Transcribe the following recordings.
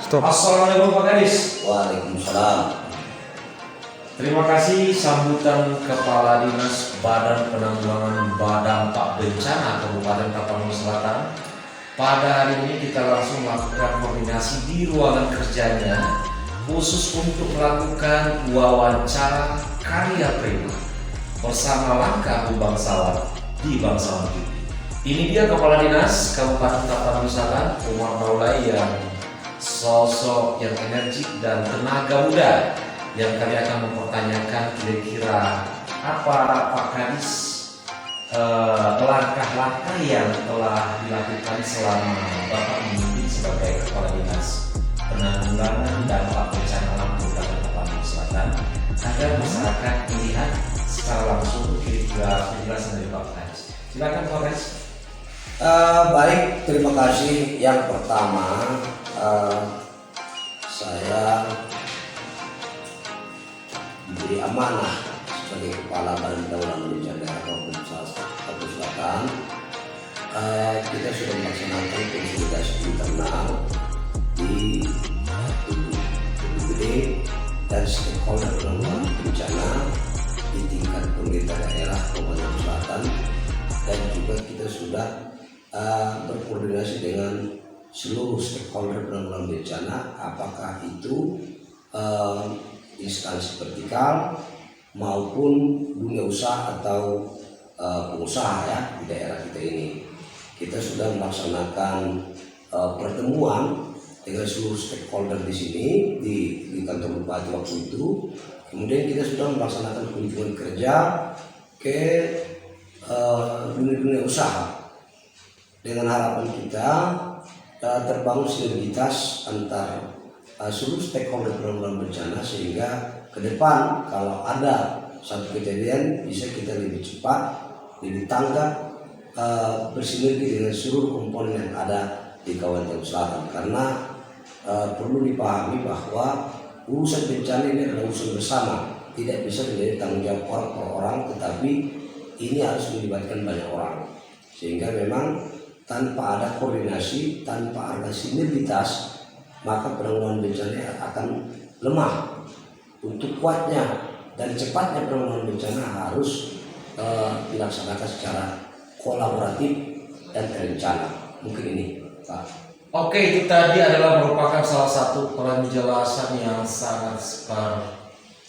Stop. Assalamualaikum Pak Kadis. Waalaikumsalam. Terima kasih sambutan Kepala Dinas Badan Penanggulangan Dampak Bencana Kabupaten Tapanuli Selatan. Pada hari ini kita langsung melakukan koordinasi di ruangan kerjanya khusus untuk melakukan wawancara karya prima bersama langkah bangsawan di Bangsawan TV. Ini dia Kepala Dinas Kabupaten Tapanuli Selatan, Umar Maulai, yang sosok yang energik dan tenaga muda yang kami akan mempertanyakan kira-kira apa Pak Kadis langkah-langkah yang telah dilakukan selama Bapak memimpin sebagai Kepala Dinas Penanggulangan Dampak Bencana Alam Kabupaten Tapanuli Selatan agar masyarakat melihat secara langsung kira-kira penjelasan dari Pak Kadis. Silakan Pak Kadis. Baik, terima kasih. Yang pertama, saya diberi amanah sebagai Kepala Badan Penanggulangan Bencana Kabupaten Tapanuli Selatan. Kita sudah melaksanakan konsolidasi internal di BPBD dan stakeholder penanggulangan bencana di tingkat pemerintah daerah Kabupaten Selatan, dan juga kita sudah berkoordinasi dengan seluruh stakeholder penanggulangan bencana, apakah itu instansi vertikal maupun dunia usaha atau pengusaha ya di daerah kita ini. Kita sudah melaksanakan pertemuan dengan seluruh stakeholder di sini di kantor bupati waktu itu. Kemudian kita sudah melaksanakan kunjungan kerja ke dunia usaha dengan harapan kita terbangun sinergitas antar seluruh stakeholder penanggulangan bencana, sehingga ke depan kalau ada satu kejadian bisa kita lebih cepat, lebih tanggap, bersinergi dengan seluruh komponen yang ada di Kabupaten Selatan. Karena perlu dipahami bahwa urusan bencana ini adalah urusan bersama, tidak bisa menjadi tanggung jawab orang per orang, tetapi ini harus melibatkan banyak orang, sehingga memang tanpa ada koordinasi, tanpa ada sinergitas, maka penanggulangan bencana akan lemah. Untuk kuatnya dan cepatnya penanggulangan bencana harus dilaksanakan secara kolaboratif dan terencana. Mungkin ini, Pak. Oke, itu tadi adalah merupakan salah satu penjelasan yang sangat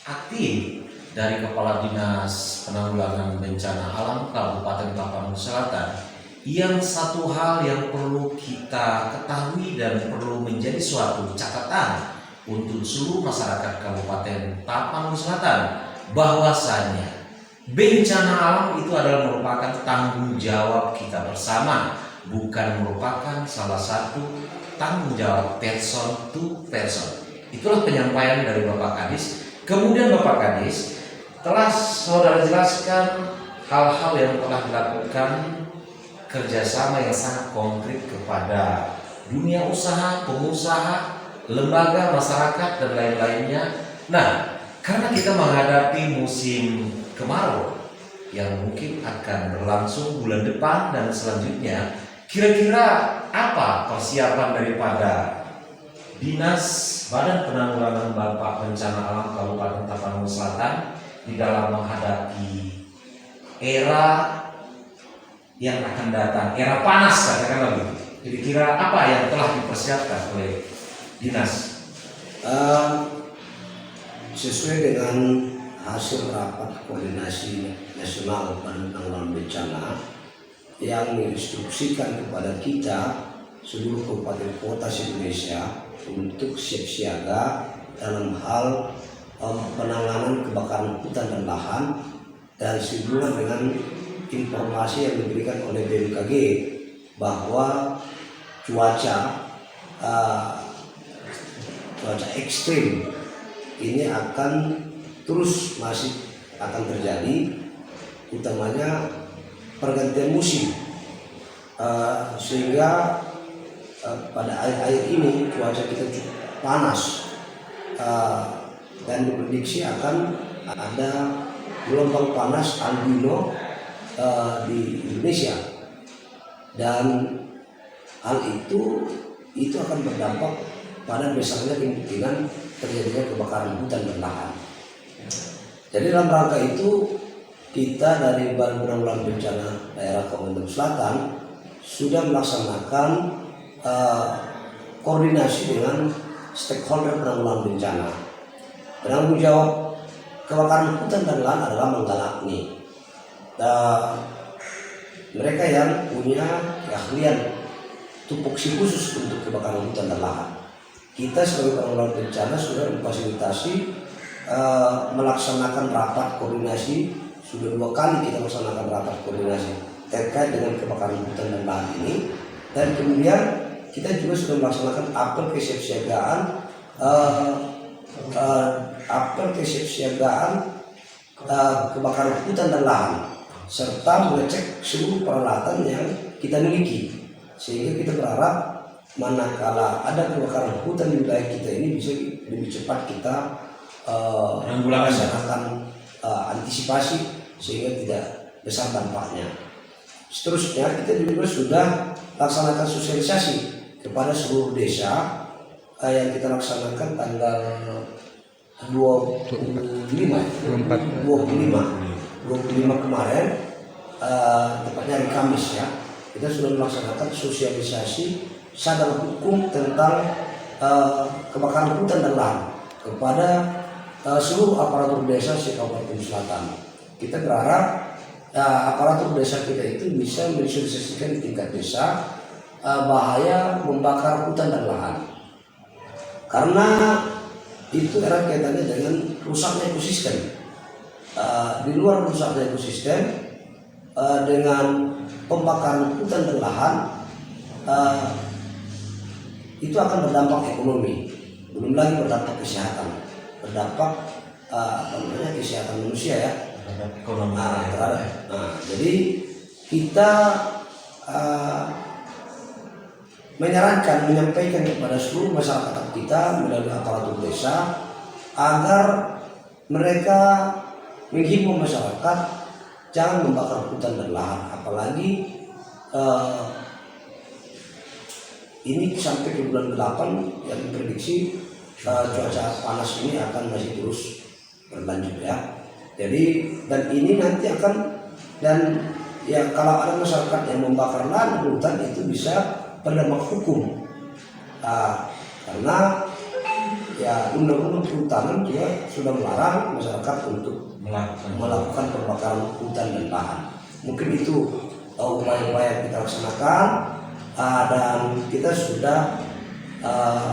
aktif dari Kepala Dinas Penanggulangan Bencana Alam Kabupaten Tapanuli Selatan. Yang satu hal yang perlu kita ketahui dan perlu menjadi suatu catatan untuk seluruh masyarakat Kabupaten Tapanuli Selatan, bahwasanya bencana alam itu adalah merupakan tanggung jawab kita bersama, bukan merupakan salah satu tanggung jawab person to person. Itulah penyampaian dari Bapak Kadis. Kemudian Bapak Kadis telah saudara jelaskan hal-hal yang telah dilakukan, kerjasama yang sangat konkret kepada dunia usaha, pengusaha, lembaga, masyarakat, dan lain-lainnya. Nah, karena kita menghadapi musim kemarau yang mungkin akan berlangsung bulan depan dan selanjutnya, kira-kira apa persiapan daripada Dinas Badan Penanggulangan Dampak Bencana Alam Kabupaten Tapanuli Selatan di dalam menghadapi era yang akan datang, era panas katakanlah begitu. Kira-kira apa yang telah dipersiapkan oleh Dinas? Sesuai dengan hasil rapat koordinasi nasional penanggulangan bencana yang menginstruksikan kepada kita seluruh kabupaten kota Indonesia untuk siap siaga dalam hal penanganan kebakaran hutan dan lahan, dan sehubungan dengan informasi yang diberikan oleh BMKG bahwa cuaca ekstrim ini akan terus masih akan terjadi, utamanya pergantian musim, sehingga pada akhir ini cuaca kita cukup panas, dan diprediksi akan ada gelombang panas El Nino di Indonesia, dan hal itu akan berdampak pada besarnya kemungkinan terjadinya kebakaran hutan dan lahan. Jadi dalam rangka itu kita dari Badan Penanggulangan Bencana Daerah Kalimantan Selatan sudah melaksanakan koordinasi dengan stakeholder penanggulangan bencana. Penanggung jawab kebakaran hutan dan lahan adalah Manggalakni. Mereka yang punya keahlian tupoksi khusus untuk kebakaran hutan dan lahan. Kita sebagai penanggulangan bencana sudah memfasilitasi melaksanakan rapat koordinasi. Sudah 2 kali kita melaksanakan rapat koordinasi terkait dengan kebakaran hutan dan lahan ini, dan kemudian kita juga sudah melaksanakan apel kesiapsiagaan kebakaran hutan dan lahan, serta mengecek seluruh peralatan yang kita miliki, sehingga kita berharap manakala ada kebakaran hutan di wilayah kita ini bisa lebih cepat kita melaksanakan antisipasi sehingga tidak besar dampaknya. Seterusnya kita juga sudah laksanakan sosialisasi kepada seluruh desa yang kita laksanakan tanggal 25 kemarin, tepatnya hari Kamis ya. Kita sudah melaksanakan sosialisasi sadar hukum tentang kebakaran hutan dan lahan kepada seluruh aparatur desa se-Kabupaten Selatan. Kita berharap aparatur desa kita itu bisa mensosialisasikan di tingkat desa bahaya membakar hutan dan lahan, karena itu erat kaitannya dengan rusaknya ekosistem. Di luar rusaknya ekosistem, dengan pembakaran hutan dan lahan itu akan berdampak ekonomi, belum lagi berdampak kesehatan, berdampak kesehatan manusia ya, ekonomi. Jadi kita menyampaikan kepada seluruh masyarakat kita melalui aparatur desa agar mereka menghimbau masyarakat jangan membakar hutan dan lahan, apalagi ini sampai ke bulan 8 yang diprediksi cuaca panas ini akan masih terus berlanjut ya. Jadi dan ini nanti akan, dan ya kalau ada masyarakat yang membakar lahan dan hutan itu bisa berdampak hukum, karena ya undang-undang kehutanan juga sudah melarang masyarakat untuk melakukan pembakaran hutan dan lahan. Mungkin itu upaya-upaya yang kita laksanakan, dan kita sudah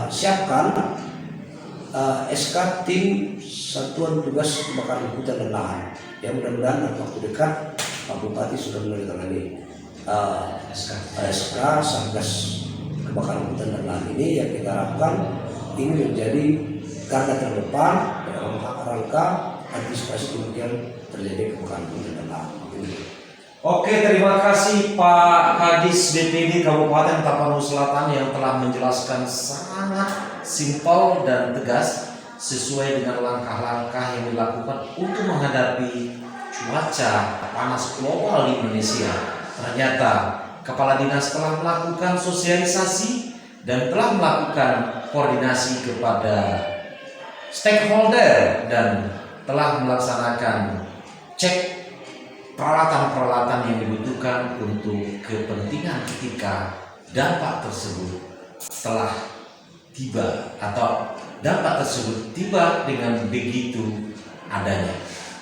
siapkan SK tim Satuan Tugas Kebakaran Hutan dan Lahan. Ya mudah-mudahan dalam waktu dekat Pak Bupati sudah menandatangani SK Satgas Kebakaran Hutan dan Lahan ini, yang kita harapkan ini menjadi garda terdepan dalam rangka antisipasi kemungkinan terjadi kebakaran hutan dan lahan. Oke, terima kasih Pak Kadis BPD Kabupaten Tapanuli Selatan yang telah menjelaskan sangat simpel dan tegas sesuai dengan langkah-langkah yang dilakukan untuk menghadapi cuaca panas global di Indonesia. Ternyata Kepala Dinas telah melakukan sosialisasi dan telah melakukan koordinasi kepada stakeholder dan telah melaksanakan cek peralatan-peralatan yang dibutuhkan untuk kepentingan ketika dampak tersebut telah tiba atau dampak tersebut tiba dengan begitu adanya.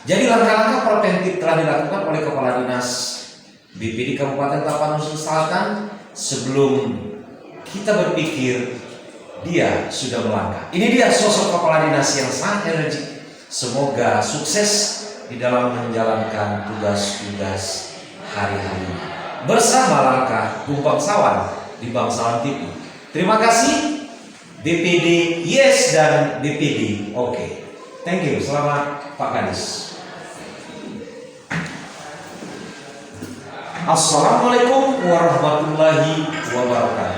Jadi langkah-langkah preventif telah dilakukan oleh Kepala Dinas BPD Kabupaten Tapanuli Selatan. Sebelum kita berpikir, dia sudah melangkah. Ini dia sosok Kepala Dinas yang sangat energik. Semoga sukses di dalam menjalankan tugas-tugas hari-hari bersama langkah Bung Bangsawan di Bangsawan TV. Terima kasih BPD Yes dan BPD Oke. Thank you. Selamat Pak Kadis. Assalamualaikum warahmatullahi wabarakatuh.